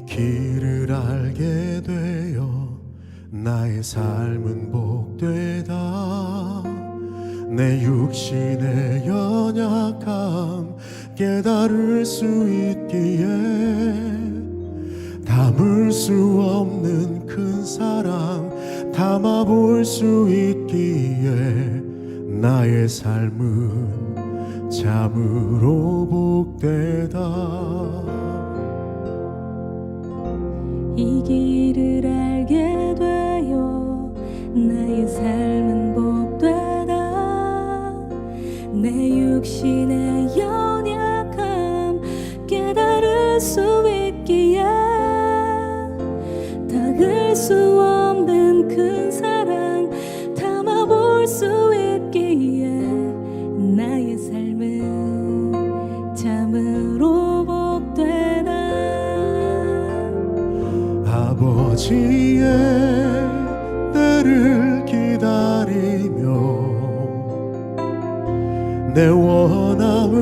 길을 알게 되어 나의 삶은 복되다. 내 육신의 연약함 깨달을 수 있기에 담을 수 없는 큰 사랑 담아볼 수 있기에 나의 삶은 참으로 복되다. 이 길을 알게 되어 나의 삶은 복되다. 내 육신의 연약함 깨달을 수 있기에 닦을 수 없는 큰 사랑 담아볼 수 있기에 나의 삶은 참으로 복되다. 아버지의 때를 기다리며 내 원함을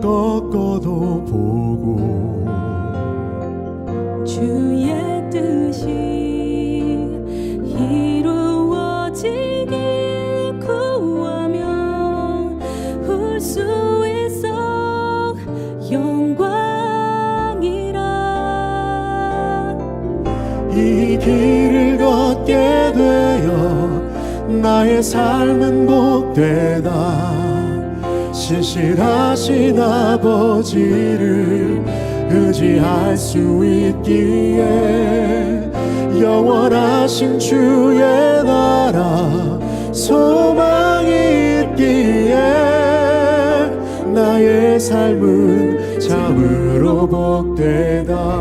꺾어도 보고 주의 뜻이 이루어지길 구하며 울 수 있어 영광이라. 이 길을 걷게 되어 나의 삶은 복되다. 신실하신 아버지를 의지할 수 있기에 영원하신 주의 나라 소망이 있기에 나의 삶은 참으로 복되다.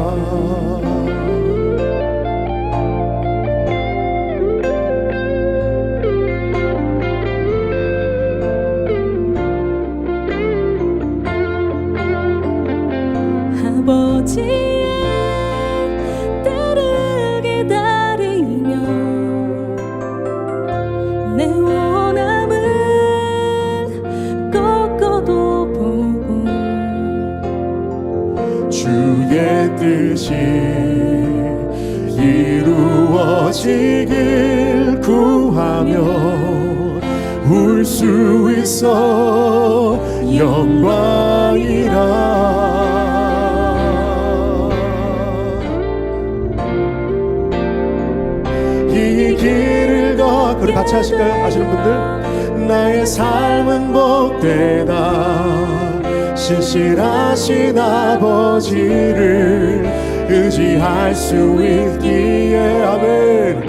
아버지의 때를 기다리며 내 원함을 꺾어도 보고 주의 뜻이 이루어지길 구하며 울 수 있어 영광이라. 이 길을 우리 같이 하실까요? 아시는 분들? 나의 삶은 복되다. 신실하신 아버지를 의지할 수 있기에 아멘.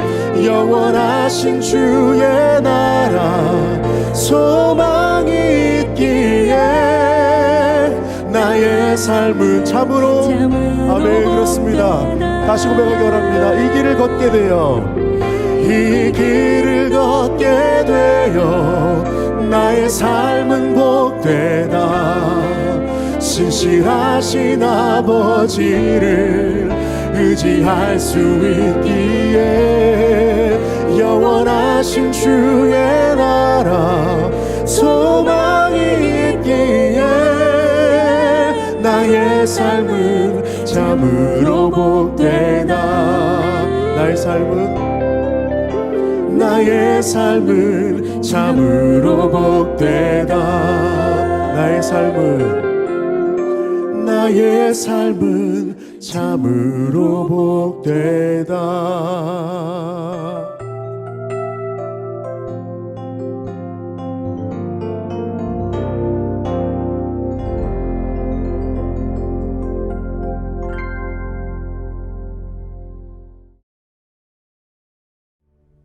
영원하신 주의 나라 소망이 있기에 나의 삶은 참으로 아멘. 그렇습니다. 다시 고백하기 원합니다. 이 길을 걷게 되어 이 길을 걷게 되어 나의 삶은 복되다. 신실하신 아버지를 의지할 수 있기에 영원하신 주의 나라 소망이 있기에 나의 삶은 참으로 복되다. 나의 삶은 참으로 복되다. 나의 삶은 참으로 복되다.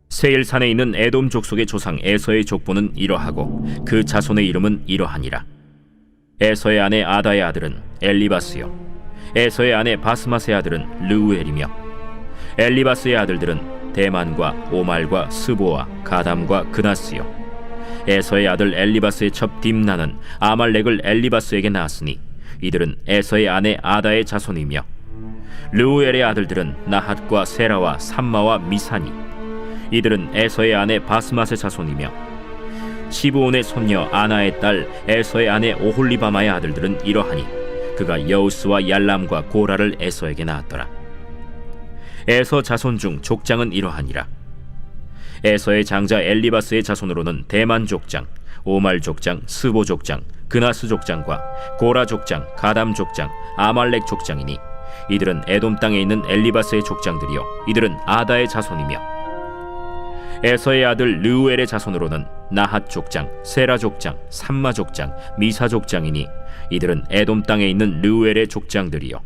세일산에 있는 에돔 족속의 조상 에서의 족보는 이러하고 그 자손의 이름은 이러하니라. 에서의 아내 아다의 아들은 엘리바스요, 에서의 아내 바스맛의 아들은 르우엘이며, 엘리바스의 아들들은 대만과 오말과 스보와 가담과 그나스요. 에서의 아들 엘리바스의 첩 딥나는 아말렉을 엘리바스에게 낳았으니 이들은 에서의 아내 아다의 자손이며, 르우엘의 아들들은 나핫과 세라와 삼마와 미사니 이들은 에서의 아내 바스맛의 자손이며, 시브온의 손녀 아나의 딸 에서의 아내 오홀리바마의 아들들은 이러하니 그가 여우스와 얄람과 고라를 에서에게 낳았더라. 에서 자손 중 족장은 이러하니라. 에서의 장자 엘리바스의 자손으로는 대만 족장, 오말 족장, 스보 족장, 그나스 족장과 고라 족장, 가담 족장, 아말렉 족장이니 이들은 에돔 땅에 있는 엘리바스의 족장들이요 이들은 아다의 자손이며, 에서의 아들 르우엘의 자손으로는 나핫 족장, 세라 족장, 삼마 족장, 미사 족장이니 이들은 에돔 땅에 있는 르우엘의 족장들이요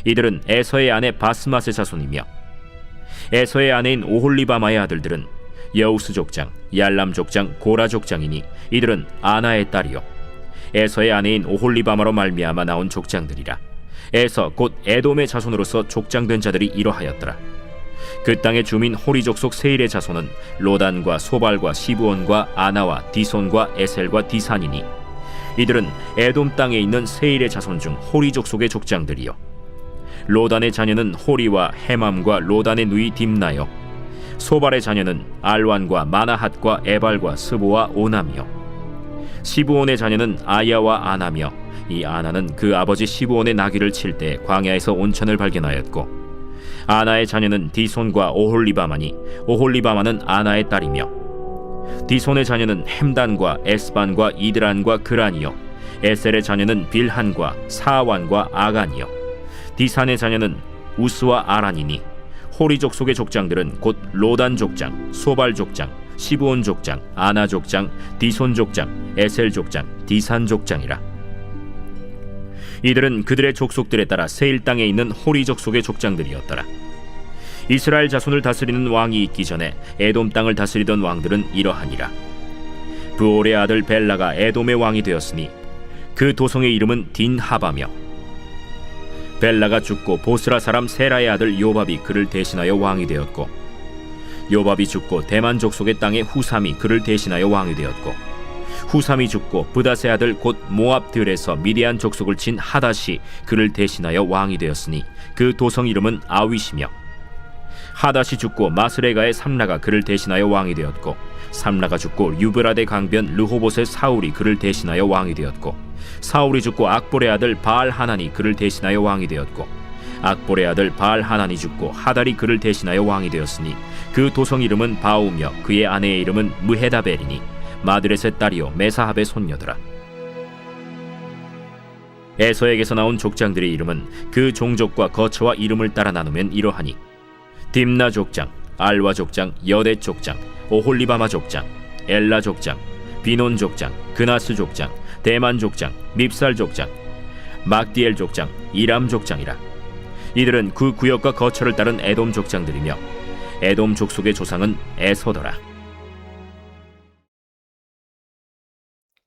이들은 에서의 아내 바스맛의 자손이며, 에서의 아내인 오홀리바마의 아들들은 여우스 족장, 얄람 족장, 고라 족장이니 이들은 아나의 딸이요 에서의 아내인 오홀리바마로 말미암아 나온 족장들이라. 에서 곧 에돔의 자손으로서 족장된 자들이 이러하였더라. 그 땅의 주민 호리족 속 세일의 자손은 로단과 소발과 시브온과 아나와 디손과 에셀과 디산이니 이들은 에돔 땅에 있는 세일의 자손 중 호리족 속의 족장들이요 로단의 자녀는 호리와 헤맘과 로단의 누이 딥나요 소발의 자녀는 알완과 마나핫과 에발과 스보와 오남이요 시브온의 자녀는 아야와 아나며 이 아나는 그 아버지 시브온의 나귀를 칠 때 광야에서 온천을 발견하였고, 아나의 자녀는 디손과 오홀리바마니 오홀리바마는 아나의 딸이며, 디손의 자녀는 햄단과 에스반과 이드란과 그란이요 에셀의 자녀는 빌한과 사완과 아간이요 디산의 자녀는 우스와 아란이니 호리족 속의 족장들은 곧 로단 족장, 소발 족장, 시브온 족장, 아나 족장, 디손 족장, 에셀 족장, 디산 족장이라. 이들은 그들의 족속들에 따라 세일 땅에 있는 호리족 속의 족장들이었더라. 이스라엘 자손을 다스리는 왕이 있기 전에 에돔 땅을 다스리던 왕들은 이러하니라. 브올의 아들 벨라가 에돔의 왕이 되었으니 그 도성의 이름은 딘하바며, 벨라가 죽고 보스라 사람 세라의 아들 요밥이 그를 대신하여 왕이 되었고, 요밥이 죽고 대만 족속의 땅에 후삼이 그를 대신하여 왕이 되었고, 후삼이 죽고 브닷의 아들 곧 모압들에서 미디안 족속을 친 하닷이 그를 대신하여 왕이 되었으니 그 도성 이름은 아윗이며, 하닷이 죽고 마스레가의 삼라가 그를 대신하여 왕이 되었고, 삼라가 죽고 유브라데 강변 르호봇의 사울이 그를 대신하여 왕이 되었고, 사울이 죽고 악볼의 아들 바알 하난이 그를 대신하여 왕이 되었고, 악볼의 아들 바알 하난이 죽고 하달이 그를 대신하여 왕이 되었으니 그 도성 이름은 바우며 그의 아내의 이름은 무헤다벨이니 마드렛의 딸이요 메사합의 손녀더라. 에서에게서 나온 족장들의 이름은 그 종족과 거처와 이름을 따라 나누면 이러하니, 딥나 족장, 알와 족장, 여대 족장, 오홀리바마 족장, 엘라 족장, 비논 족장, 그나스 족장, 대만 족장, 밉살 족장, 막디엘 족장, 이람 족장이라. 이들은 그 구역과 거처를 따른 에돔 족장들이며 에돔 족속의 조상은 에서더라.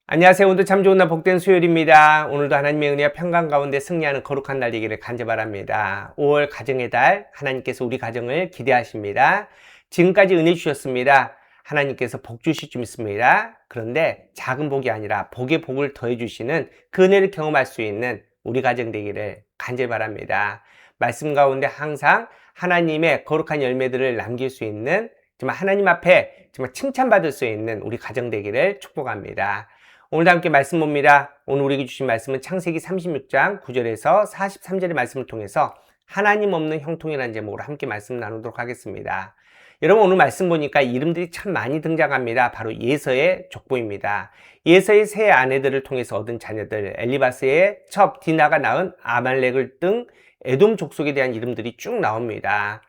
안녕하세요. 오늘도 참 좋은 날 복된 수요일입니다. 오늘도 하나님의 은혜와 평강 가운데 승리하는 거룩한 날 되기를 간절바랍니다. 5월 가정의 달, 하나님께서 우리 가정을 기대하십니다. 지금까지 은혜 주셨습니다. 하나님께서 복 주실 줄 믿습니다. 그런데 작은 복이 아니라 복의 복을 더해 주시는 그 은혜를 경험할 수 있는 우리 가정 되기를 간절바랍니다. 말씀 가운데 항상 하나님의 거룩한 열매들을 남길 수 있는, 정말 하나님 앞에 정말 칭찬받을 수 있는 우리 가정 되기를 축복합니다. 오늘도 함께 말씀 봅니다. 오늘 우리에게 주신 말씀은 창세기 36장 9절에서 43절의 말씀을 통해서 하나님 없는 형통이라는 제목으로 함께 말씀 나누도록 하겠습니다. 여러분, 오늘 말씀 보니까 이름들이 참 많이 등장합니다. 바로 예서의 족보입니다. 예서의 세 아내들을 통해서 얻은 자녀들, 엘리바스의 첩 디나가 낳은 아말렉을 등 에돔 족속에 대한 이름들이 쭉 나옵니다.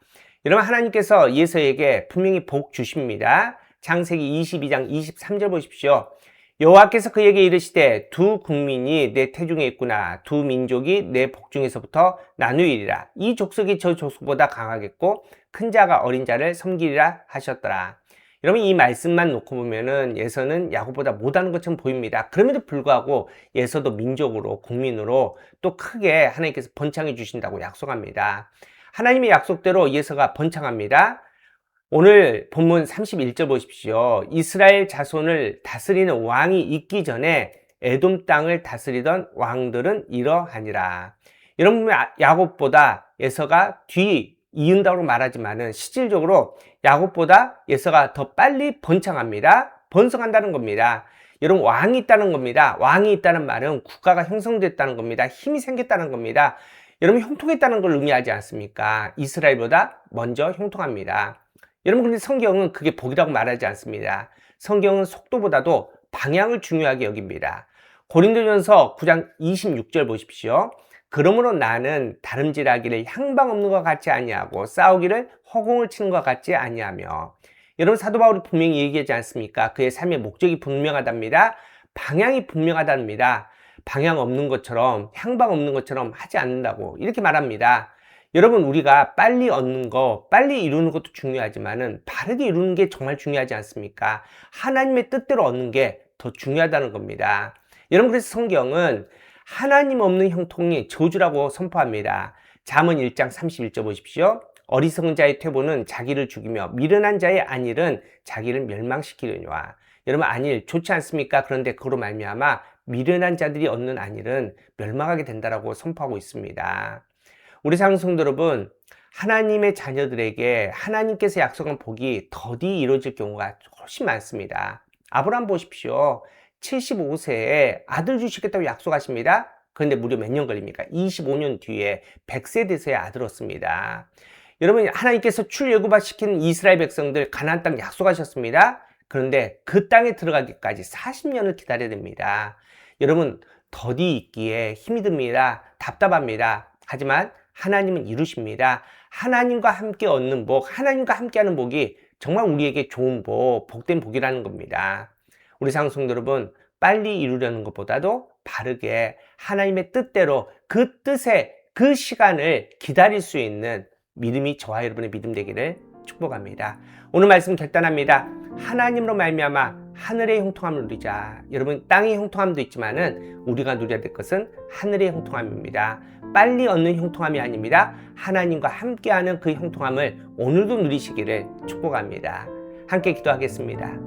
여러분, 하나님께서 예서에게 분명히 복 주십니다. 창세기 22장 23절 보십시오. 여호와께서 그에게 이르시되 두 국민이 내 태중에 있구나. 두 민족이 내 복중에서부터 나누이리라. 이 족속이 저 족속보다 강하겠고 큰 자가 어린 자를 섬기리라 하셨더라. 여러분, 이 말씀만 놓고 보면은 예서는 야곱보다 못하는 것처럼 보입니다. 그럼에도 불구하고 예서도 민족으로, 국민으로 또 크게 하나님께서 번창해 주신다고 약속합니다. 하나님의 약속대로 예서가 번창합니다. 오늘 본문 31절 보십시오. 이스라엘 자손을 다스리는 왕이 있기 전에 에돔 땅을 다스리던 왕들은 이러하니라. 여러분, 야곱보다 예서가 이은다고 말하지만은 실질적으로 야곱보다 예서가 더 빨리 번창합니다. 번성한다는 겁니다. 여러분, 왕이 있다는 겁니다. 왕이 있다는 말은 국가가 형성됐다는 겁니다. 힘이 생겼다는 겁니다. 여러분, 형통했다는 걸 의미하지 않습니까? 이스라엘보다 먼저 형통합니다. 여러분, 근데 성경은 그게 복이라고 말하지 않습니다. 성경은 속도보다도 방향을 중요하게 여깁니다. 고린도전서 9장 26절 보십시오. 그러므로 나는 다름질하기를 향방 없는 것 같지 아니하고 싸우기를 허공을 치는 것 같지 아니하며. 여러분, 사도 바울이 분명히 얘기하지 않습니까? 그의 삶의 목적이 분명하답니다. 방향이 분명하답니다. 방향 없는 것처럼, 향방 없는 것처럼 하지 않는다고 이렇게 말합니다. 여러분, 우리가 빨리 얻는 거, 빨리 이루는 것도 중요하지만은 바르게 이루는 게 정말 중요하지 않습니까? 하나님의 뜻대로 얻는 게 더 중요하다는 겁니다. 여러분, 그래서 성경은 하나님 없는 형통이 저주라고 선포합니다. 잠언 1장 31절 보십시오. 어리석은 자의 퇴보는 자기를 죽이며 미련한 자의 안일은 자기를 멸망시키려니와. 여러분, 안일 좋지 않습니까? 그런데 그로 말미암아 미련한 자들이 얻는 안일은 멸망하게 된다라고 선포하고 있습니다. 우리 사랑하는 성도 여러분, 하나님의 자녀들에게 하나님께서 약속한 복이 더디 이루어질 경우가 훨씬 많습니다. 아브라함 보십시오. 75세에 아들 주시겠다고 약속하십니다. 그런데 무려 몇 년 걸립니까? 25년 뒤에 100세 돼서야 아들 얻습니다. 여러분, 하나님께서 출애굽시킨 이스라엘 백성들 가나안 땅 약속하셨습니다. 그런데 그 땅에 들어가기까지 40년을 기다려야 됩니다. 여러분, 더디 있기에 힘이 듭니다. 답답합니다. 하지만 하나님은 이루십니다. 하나님과 함께 얻는 복, 하나님과 함께하는 복이 정말 우리에게 좋은 복, 복된 복이라는 겁니다. 우리 사랑하는 성도 여러분, 빨리 이루려는 것보다도 바르게 하나님의 뜻대로 그 뜻에 그 시간을 기다릴 수 있는 믿음이 저와 여러분의 믿음 되기를 축복합니다. 오늘 말씀 결단합니다. 하나님으로 말미암아 하늘의 형통함을 누리자. 여러분, 땅의 형통함도 있지만은 우리가 누려야 될 것은 하늘의 형통함입니다. 빨리 얻는 형통함이 아닙니다. 하나님과 함께하는 그 형통함을 오늘도 누리시기를 축복합니다. 함께 기도하겠습니다.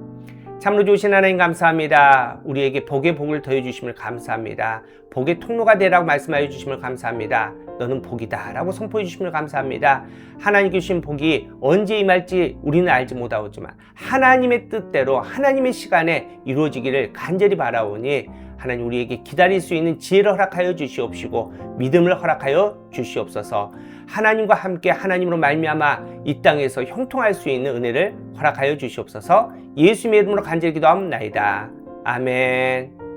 참으로 좋으신 하나님 감사합니다. 우리에게 복의 복을 더해주심을 감사합니다. 복의 통로가 되라고 말씀하여 주심을 감사합니다. 너는 복이다 라고 선포해 주심을 감사합니다. 하나님께 주신 복이 언제 임할지 우리는 알지 못하지만 하나님의 뜻대로 하나님의 시간에 이루어지기를 간절히 바라오니 하나님, 우리에게 기다릴 수 있는 지혜를 허락하여 주시옵시고 믿음을 허락하여 주시옵소서. 하나님과 함께 하나님으로 말미암아 이 땅에서 형통할 수 있는 은혜를 허락하여 주시옵소서. 예수님의 이름으로 간절히 기도하옵나이다. 아멘.